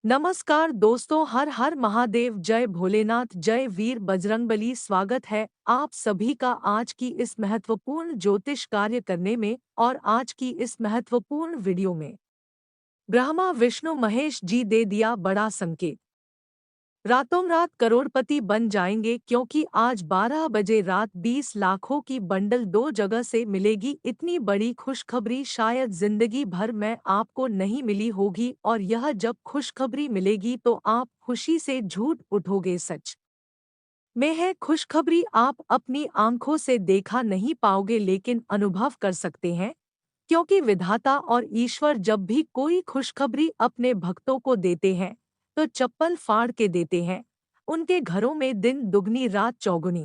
नमस्कार दोस्तों, हर हर महादेव, जय भोलेनाथ, जय वीर बजरंगबली। स्वागत है आप सभी का आज की इस महत्वपूर्ण ज्योतिष कार्य करने में और आज की इस महत्वपूर्ण वीडियो में। ब्रह्मा विष्णु महेश जी दे दिया बड़ा संकेत। रातों रात करोड़पति बन जाएंगे, क्योंकि आज 12 बजे रात 20 लाखों की बंडल 2 जगह से मिलेगी। इतनी बड़ी खुशखबरी शायद जिंदगी भर में आपको नहीं मिली होगी, और यह जब खुशखबरी मिलेगी तो आप खुशी से झूठ उठोगे। सच में है खुशखबरी, आप अपनी आंखों से देखा नहीं पाओगे लेकिन अनुभव कर सकते हैं, क्योंकि विधाता और ईश्वर जब भी कोई खुशखबरी अपने भक्तों को देते हैं तो चप्पल फाड़ के देते हैं। उनके घरों में दिन दुगनी रात चौगुनी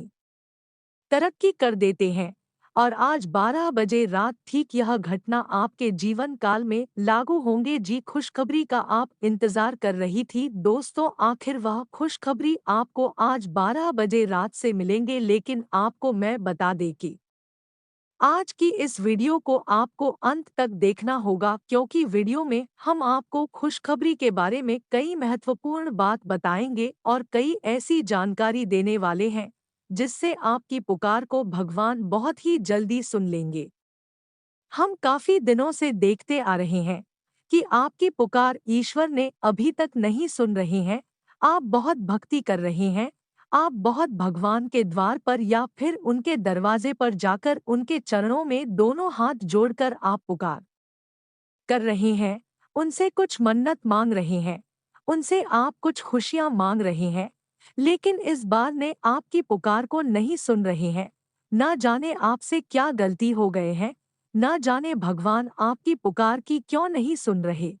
तरक्की कर देते हैं। और आज 12 बजे रात ठीक यह घटना आपके जीवन काल में लागू होंगे। जी खुशखबरी का आप इंतजार कर रही थी दोस्तों, आखिर वह खुशखबरी आपको आज 12 बजे रात से मिलेंगे। लेकिन आपको मैं बता दें कि आज की इस वीडियो को आपको अंत तक देखना होगा, क्योंकि वीडियो में हम आपको खुशखबरी के बारे में कई महत्वपूर्ण बात बताएंगे और कई ऐसी जानकारी देने वाले हैं जिससे आपकी पुकार को भगवान बहुत ही जल्दी सुन लेंगे। हम काफी दिनों से देखते आ रहे हैं कि आपकी पुकार ईश्वर ने अभी तक नहीं सुन रहे हैं। आप बहुत भक्ति कर रहे हैं, आप बहुत भगवान के द्वार पर या फिर उनके दरवाजे पर जाकर उनके चरणों में दोनों हाथ जोड़कर आप पुकार कर रहे हैं, उनसे कुछ मन्नत मांग रहे हैं, उनसे आप कुछ खुशियां मांग रहे हैं। लेकिन इस बार ने आपकी पुकार को नहीं सुन रहे हैं। ना जाने आपसे क्या गलती हो गए हैं, ना जाने भगवान आपकी पुकार की क्यों नहीं सुन रहे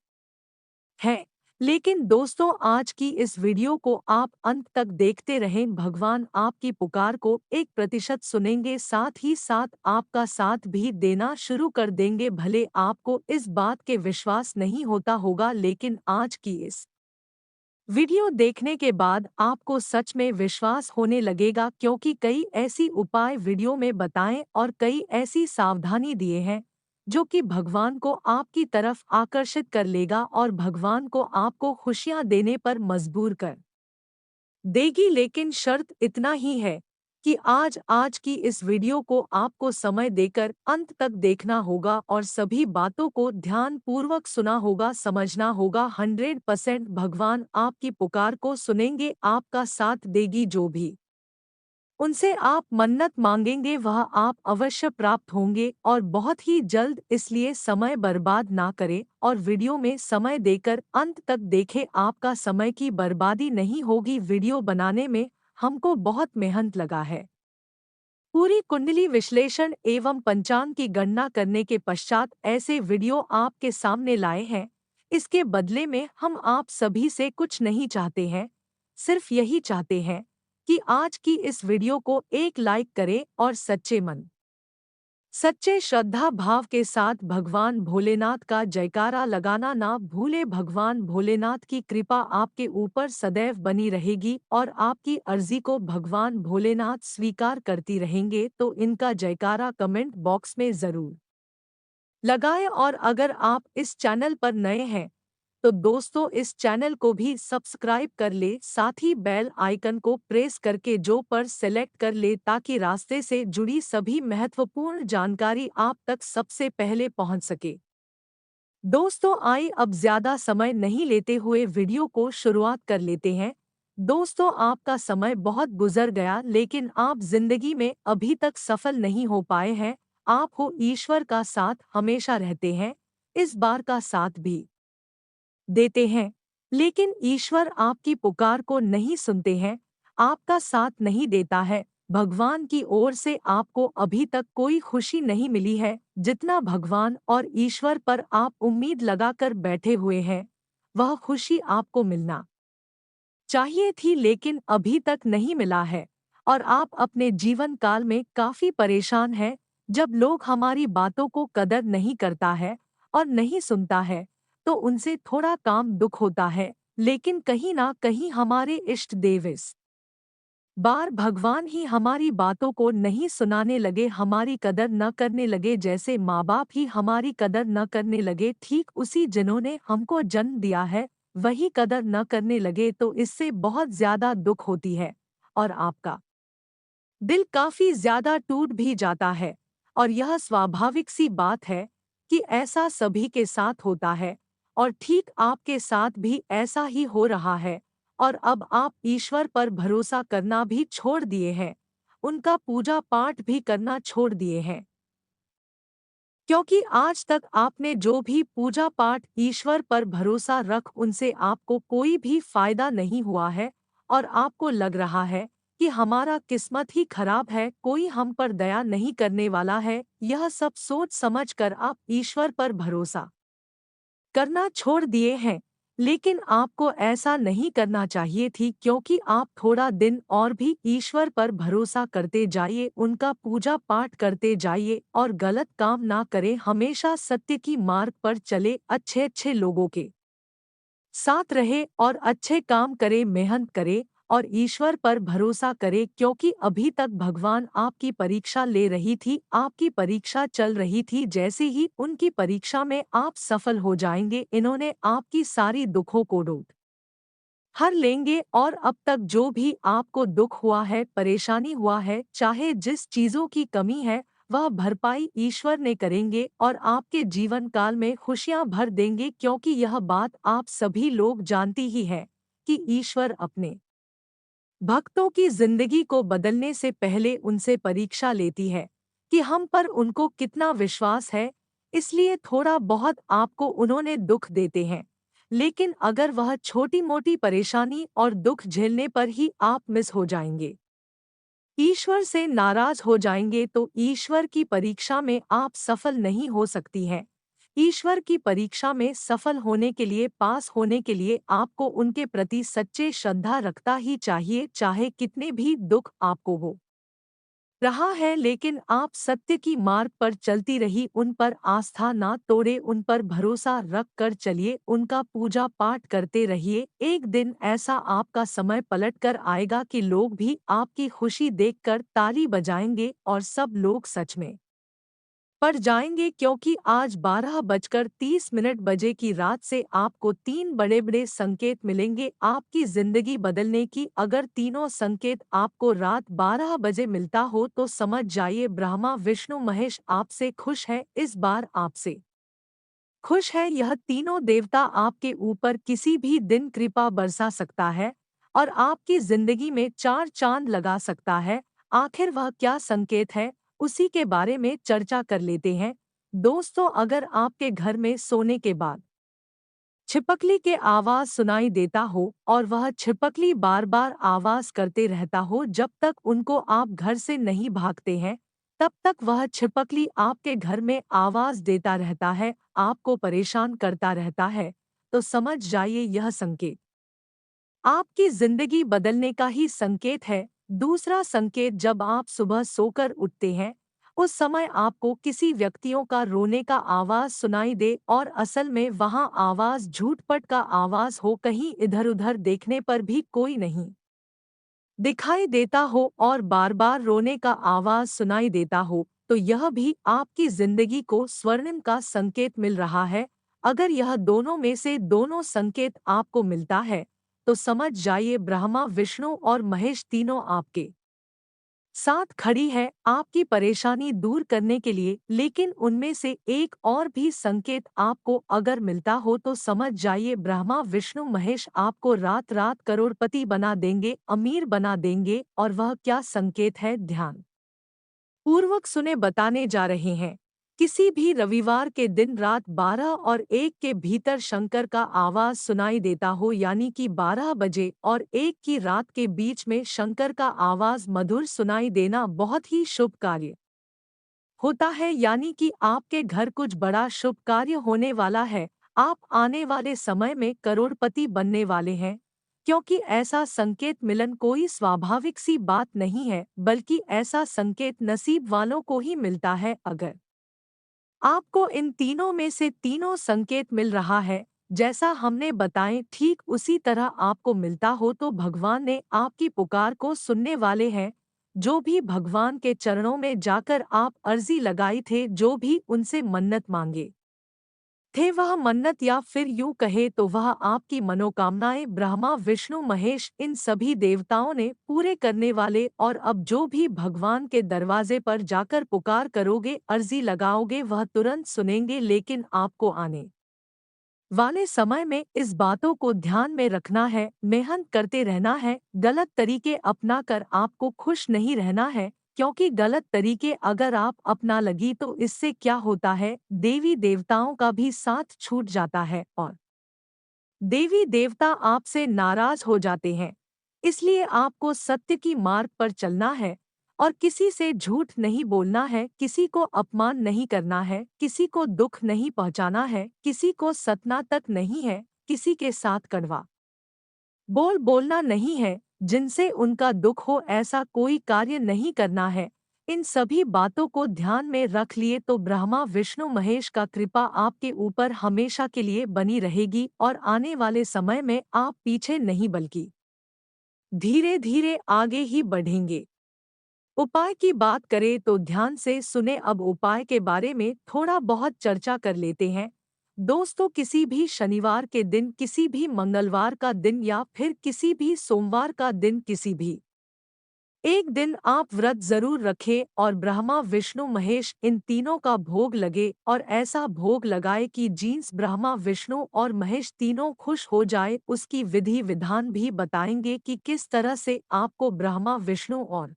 है। लेकिन दोस्तों, आज की इस वीडियो को आप अंत तक देखते रहें। भगवान आपकी पुकार को 1% सुनेंगे, साथ ही साथ आपका साथ भी देना शुरू कर देंगे। भले आपको इस बात के विश्वास नहीं होता होगा, लेकिन आज की इस वीडियो देखने के बाद आपको सच में विश्वास होने लगेगा, क्योंकि कई ऐसी उपाय वीडियो में बताएं और कई ऐसी सावधानी दिए हैं जो कि भगवान को आपकी तरफ आकर्षित कर लेगा और भगवान को आपको खुशियां देने पर मजबूर कर देगी। लेकिन शर्त इतना ही है कि आज की इस वीडियो को आपको समय देकर अंत तक देखना होगा और सभी बातों को ध्यान पूर्वक सुना होगा, समझना होगा। 100% भगवान आपकी पुकार को सुनेंगे, आपका साथ देगी। जो भी उनसे आप मन्नत मांगेंगे वह आप अवश्य प्राप्त होंगे और बहुत ही जल्द। इसलिए समय बर्बाद ना करें और वीडियो में समय देकर अंत तक देखें। आपका समय की बर्बादी नहीं होगी। वीडियो बनाने में हमको बहुत मेहनत लगा है। पूरी कुंडली विश्लेषण एवं पंचांग की गणना करने के पश्चात ऐसे वीडियो आपके सामने लाए हैं। इसके बदले में हम आप सभी से कुछ नहीं चाहते हैं, सिर्फ यही चाहते हैं कि आज की इस वीडियो को एक लाइक करें और सच्चे मन सच्चे श्रद्धा भाव के साथ भगवान भोलेनाथ का जयकारा लगाना ना भूले। भगवान भोलेनाथ की कृपा आपके ऊपर सदैव बनी रहेगी और आपकी अर्जी को भगवान भोलेनाथ स्वीकार करती रहेंगे। तो इनका जयकारा कमेंट बॉक्स में जरूर लगाएं। और अगर आप इस चैनल पर नए हैं तो दोस्तों, इस चैनल को भी सब्सक्राइब कर ले, साथ ही बेल आइकन को प्रेस करके जो पर सेलेक्ट कर ले, ताकि रास्ते से जुड़ी सभी महत्वपूर्ण जानकारी आप तक सबसे पहले पहुंच सके। दोस्तों, आइए अब ज्यादा समय नहीं लेते हुए वीडियो को शुरुआत कर लेते हैं। दोस्तों, आपका समय बहुत गुजर गया, लेकिन आप जिंदगी में अभी तक सफल नहीं हो पाए हैं। आप हो ईश्वर का साथ हमेशा रहते हैं, इस बार का साथ भी देते हैं, लेकिन ईश्वर आपकी पुकार को नहीं सुनते हैं, आपका साथ नहीं देता है। भगवान की ओर से आपको अभी तक कोई खुशी नहीं मिली है। जितना भगवान और ईश्वर पर आप उम्मीद लगाकर बैठे हुए हैं, वह खुशी आपको मिलना चाहिए थी, लेकिन अभी तक नहीं मिला है। और आप अपने जीवन काल में काफी परेशान हैं। जब लोग हमारी बातों को कदर नहीं करता है और नहीं सुनता है, तो उनसे थोड़ा काम दुख होता है। लेकिन कहीं ना कहीं हमारे इष्ट देव इस बार भगवान ही हमारी बातों को नहीं सुनाने लगे, हमारी कदर न करने लगे। जैसे माँ बाप ही हमारी कदर न करने लगे, ठीक उसी जिन्होंने हमको जन्म दिया है वही कदर न करने लगे तो इससे बहुत ज़्यादा दुख होती है और आपका दिल काफ़ी ज़्यादा टूट भी जाता है। और यह स्वाभाविक सी बात है कि ऐसा सभी के साथ होता है और ठीक आपके साथ भी ऐसा ही हो रहा है। और अब आप ईश्वर पर भरोसा करना भी छोड़ दिए हैं, उनका पूजा पाठ भी करना छोड़ दिए हैं। क्योंकि आज तक आपने जो भी पूजा पाठ ईश्वर पर भरोसा रख उनसे आपको कोई भी फायदा नहीं हुआ है और आपको लग रहा है कि हमारा किस्मत ही खराब है, कोई हम पर दया नहीं करने वाला है। यह सब सोच समझ कर आप ईश्वर पर भरोसा करना छोड़ दिए हैं। लेकिन आपको ऐसा नहीं करना चाहिए थी, क्योंकि आप थोड़ा दिन और भी ईश्वर पर भरोसा करते जाइए, उनका पूजा पाठ करते जाइए और गलत काम ना करें, हमेशा सत्य की मार्ग पर चले, अच्छे अच्छे लोगों के साथ रहे और अच्छे काम करे, मेहनत करे और ईश्वर पर भरोसा करे। क्योंकि अभी तक भगवान आपकी परीक्षा ले रही थी, आपकी परीक्षा चल रही थी। जैसे ही उनकी परीक्षा में आप सफल हो जाएंगे, इन्होंने आपकी सारी दुखों को डूब हर लेंगे और अब तक जो भी आपको दुख हुआ है, परेशानी हुआ है, चाहे जिस चीजों की कमी है, वह भरपाई ईश्वर ने करेंगे और आपके जीवन काल में खुशियां भर देंगे। क्योंकि यह बात आप सभी लोग जानती ही हैं कि ईश्वर अपने भक्तों की जिंदगी को बदलने से पहले उनसे परीक्षा लेती है कि हम पर उनको कितना विश्वास है। इसलिए थोड़ा बहुत आपको उन्होंने दुख देते हैं, लेकिन अगर वह छोटी मोटी परेशानी और दुख झेलने पर ही आप मिस हो जाएंगे, ईश्वर से नाराज हो जाएंगे, तो ईश्वर की परीक्षा में आप सफल नहीं हो सकती हैं। ईश्वर की परीक्षा में सफल होने के लिए, पास होने के लिए आपको उनके प्रति सच्चे श्रद्धा रखता ही चाहिए, चाहे कितने भी दुख आपको हो रहा है। लेकिन आप सत्य की मार्ग पर चलती रही, उन पर आस्था ना तोड़े, उन पर भरोसा रख कर चलिए, उनका पूजा पाठ करते रहिए। एक दिन ऐसा आपका समय पलट कर आएगा कि लोग भी आपकी खुशी देखकर ताली बजाएंगे और सब लोग सच में पड़ जाएंगे। क्योंकि आज 12:30 बजे की रात से आपको 3 बड़े-बड़े संकेत मिलेंगे आपकी जिंदगी बदलने की। अगर तीनों संकेत आपको रात 12 बजे मिलता हो तो समझ जाइए ब्रह्मा विष्णु महेश आपसे खुश है, इस बार आपसे खुश है। यह तीनों देवता आपके ऊपर किसी भी दिन कृपा बरसा सकता है और आपकी जिंदगी में चार चांद लगा सकता है। आखिर वह क्या संकेत है, उसी के बारे में चर्चा कर लेते हैं। दोस्तों, अगर आपके घर में सोने के बाद छिपकली के आवाज सुनाई देता हो और वह छिपकली बार बार आवाज करते रहता हो जब तक उनको आप घर से नहीं भागते हैं, तब तक वह छिपकली आपके घर में आवाज देता रहता है, आपको परेशान करता रहता है, तो समझ जाइए यह संकेत आपकी जिंदगी बदलने का ही संकेत है। दूसरा संकेत, जब आप सुबह सोकर उठते हैं, उस समय आपको किसी व्यक्तियों का रोने का आवाज सुनाई दे और असल में वहां आवाज झूठपट का आवाज हो, कहीं इधर-उधर देखने पर भी कोई नहीं दिखाई देता हो और बार बार रोने का आवाज सुनाई देता हो, तो यह भी आपकी जिंदगी को स्वर्णिम का संकेत मिल रहा है। अगर यह दोनों में से दोनों संकेत आपको मिलता है, तो समझ जाइए ब्रह्मा विष्णु और महेश तीनों आपके साथ खड़ी है आपकी परेशानी दूर करने के लिए। लेकिन उनमें से एक और भी संकेत आपको अगर मिलता हो तो समझ जाइए ब्रह्मा विष्णु महेश आपको रात रात करोड़पति बना देंगे, अमीर बना देंगे। और वह क्या संकेत है, ध्यान पूर्वक सुने, बताने जा रहे हैं। किसी भी रविवार के दिन रात 12 और 1 के भीतर शंकर का आवाज सुनाई देता हो, यानी कि 12 बजे और 1 की रात के बीच में शंकर का आवाज मधुर सुनाई देना बहुत ही शुभ कार्य होता है। यानी कि आपके घर कुछ बड़ा शुभ कार्य होने वाला है, आप आने वाले समय में करोड़पति बनने वाले हैं। क्योंकि ऐसा संकेत मिलन कोई स्वाभाविक सी बात नहीं है, बल्कि ऐसा संकेत नसीब वालों को ही मिलता है। अगर आपको इन तीनों में से तीनों संकेत मिल रहा है, जैसा हमने बताएं ठीक उसी तरह आपको मिलता हो, तो भगवान ने आपकी पुकार को सुनने वाले हैं। जो भी भगवान के चरणों में जाकर आप अर्जी लगाई थे, जो भी उनसे मन्नत मांगे, थे वह मन्नत या फिर यूं कहे तो वह आपकी मनोकामनाएं ब्रह्मा विष्णु महेश इन सभी देवताओं ने पूरे करने वाले। और अब जो भी भगवान के दरवाजे पर जाकर पुकार करोगे अर्जी लगाओगे वह तुरंत सुनेंगे। लेकिन आपको आने वाले समय में इस बातों को ध्यान में रखना है, मेहनत करते रहना है, गलत तरीके अपना कर आपको खुश नहीं रहना है। क्योंकि गलत तरीके अगर आप अपना लगी तो इससे क्या होता है, देवी देवताओं का भी साथ छूट जाता है और देवी देवता आपसे नाराज हो जाते हैं। इसलिए आपको सत्य की मार्ग पर चलना है और किसी से झूठ नहीं बोलना है, किसी को अपमान नहीं करना है, किसी को दुख नहीं पहुंचाना है, किसी को सतना तक नहीं है, किसी के साथ कड़वा बोलना नहीं है, जिनसे उनका दुख हो ऐसा कोई कार्य नहीं करना है। इन सभी बातों को ध्यान में रख लिए तो ब्रह्मा विष्णु महेश का कृपा आपके ऊपर हमेशा के लिए बनी रहेगी और आने वाले समय में आप पीछे नहीं बल्कि धीरे धीरे आगे ही बढ़ेंगे। उपाय की बात करें तो ध्यान से सुने। अब उपाय के बारे में थोड़ा बहुत चर्चा कर लेते हैं। दोस्तों, किसी भी शनिवार के दिन, किसी भी मंगलवार का दिन या फिर किसी भी सोमवार का दिन, किसी भी एक दिन आप व्रत जरूर रखें और ब्रह्मा विष्णु महेश इन तीनों का भोग लगे और ऐसा भोग लगाए कि जींस ब्रह्मा विष्णु और महेश तीनों खुश हो जाए। उसकी विधि विधान भी बताएंगे कि किस तरह से आपको ब्रह्मा विष्णु और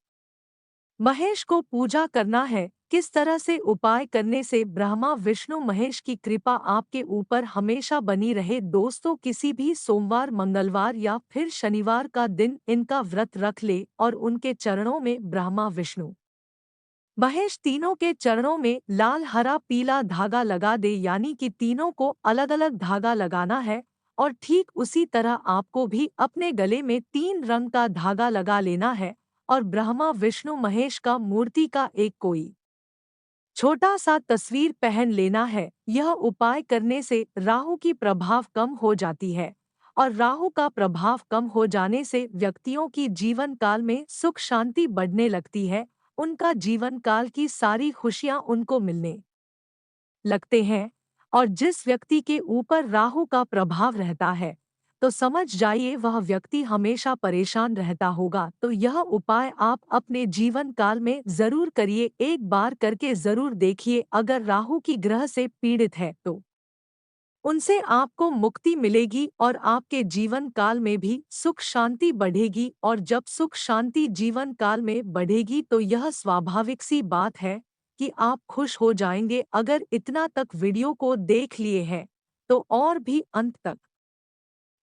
महेश को पूजा करना है, किस तरह से उपाय करने से ब्रह्मा विष्णु महेश की कृपा आपके ऊपर हमेशा बनी रहे। दोस्तों, किसी भी सोमवार मंगलवार या फिर शनिवार का दिन इनका व्रत रख ले और उनके चरणों में ब्रह्मा विष्णु महेश तीनों के चरणों में लाल हरा पीला धागा लगा दे, यानी कि तीनों को अलग अलग धागा लगाना है। और ठीक उसी तरह आपको भी अपने गले में 3 रंग का धागा लगा लेना है और ब्रह्मा विष्णु महेश का मूर्ति का एक कोई छोटा सा तस्वीर पहन लेना है। यह उपाय करने से राहु की प्रभाव कम हो जाती है और राहु का प्रभाव कम हो जाने से व्यक्तियों की जीवन काल में सुख शांति बढ़ने लगती है। उनका जीवन काल की सारी खुशियां उनको मिलने लगते हैं। और जिस व्यक्ति के ऊपर राहु का प्रभाव रहता है तो समझ जाइए वह व्यक्ति हमेशा परेशान रहता होगा। तो यह उपाय आप अपने जीवन काल में जरूर करिए, एक बार करके जरूर देखिए। अगर राहु की ग्रह से पीड़ित है तो उनसे आपको मुक्ति मिलेगी और आपके जीवन काल में भी सुख शांति बढ़ेगी। और जब सुख शांति जीवन काल में बढ़ेगी तो यह स्वाभाविक सी बात है कि आप खुश हो जाएंगे। अगर इतना तक वीडियो को देख लिए हैं तो और भी अंत तक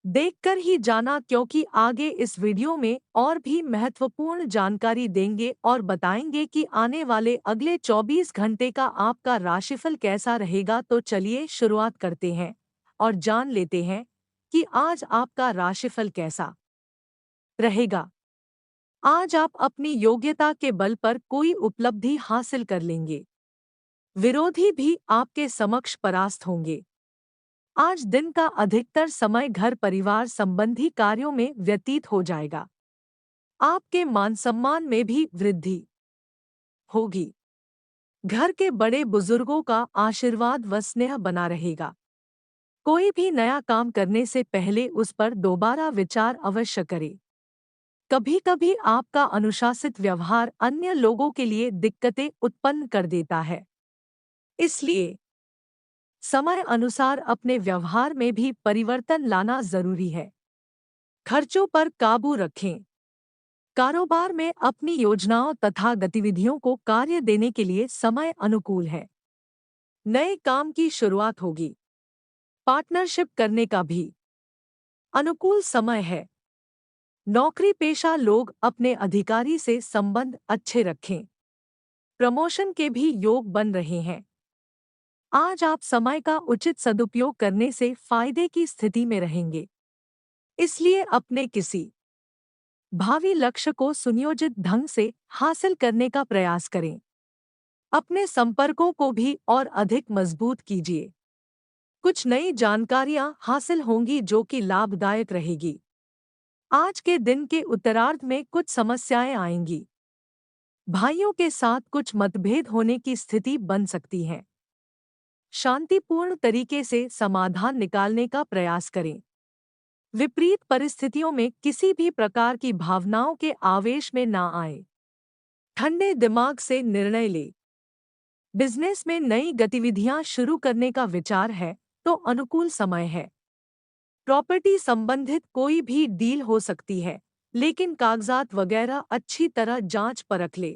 देखकर ही जाना, क्योंकि आगे इस वीडियो में और भी महत्वपूर्ण जानकारी देंगे और बताएंगे कि आने वाले अगले 24 घंटे का आपका राशिफल कैसा रहेगा। तो चलिए शुरुआत करते हैं और जान लेते हैं कि आज आपका राशिफल कैसा रहेगा। आज आप अपनी योग्यता के बल पर कोई उपलब्धि हासिल कर लेंगे, विरोधी भी आपके समक्ष परास्त होंगे। आज दिन का अधिकतर समय घर परिवार संबंधी कार्यों में व्यतीत हो जाएगा। आपके मान सम्मान में भी वृद्धि होगी। घर के बड़े बुजुर्गों का आशीर्वाद व स्नेह बना रहेगा। कोई भी नया काम करने से पहले उस पर दोबारा विचार अवश्य करें। कभी कभी आपका अनुशासित व्यवहार अन्य लोगों के लिए दिक्कतें उत्पन्न कर देता है, इसलिए समय अनुसार अपने व्यवहार में भी परिवर्तन लाना जरूरी है। खर्चों पर काबू रखें। कारोबार में अपनी योजनाओं तथा गतिविधियों को कार्य देने के लिए समय अनुकूल है। नए काम की शुरुआत होगी। पार्टनरशिप करने का भी अनुकूल समय है। नौकरी पेशा लोग अपने अधिकारी से संबंध अच्छे रखें। प्रमोशन के भी योग बन रहे हैं। आज आप समय का उचित सदुपयोग करने से फायदे की स्थिति में रहेंगे, इसलिए अपने किसी भावी लक्ष्य को सुनियोजित ढंग से हासिल करने का प्रयास करें। अपने संपर्कों को भी और अधिक मजबूत कीजिए। कुछ नई जानकारियां हासिल होंगी जो कि लाभदायक रहेगी। आज के दिन के उत्तरार्ध में कुछ समस्याएं आएंगी। भाइयों के साथ कुछ मतभेद होने की स्थिति बन सकती है। शांतिपूर्ण तरीके से समाधान निकालने का प्रयास करें। विपरीत परिस्थितियों में किसी भी प्रकार की भावनाओं के आवेश में ना आए। ठंडे दिमाग से निर्णय लें। बिजनेस में नई गतिविधियां शुरू करने का विचार है तो अनुकूल समय है। प्रॉपर्टी संबंधित कोई भी डील हो सकती है, लेकिन कागजात वगैरह अच्छी तरह जांच परख ले।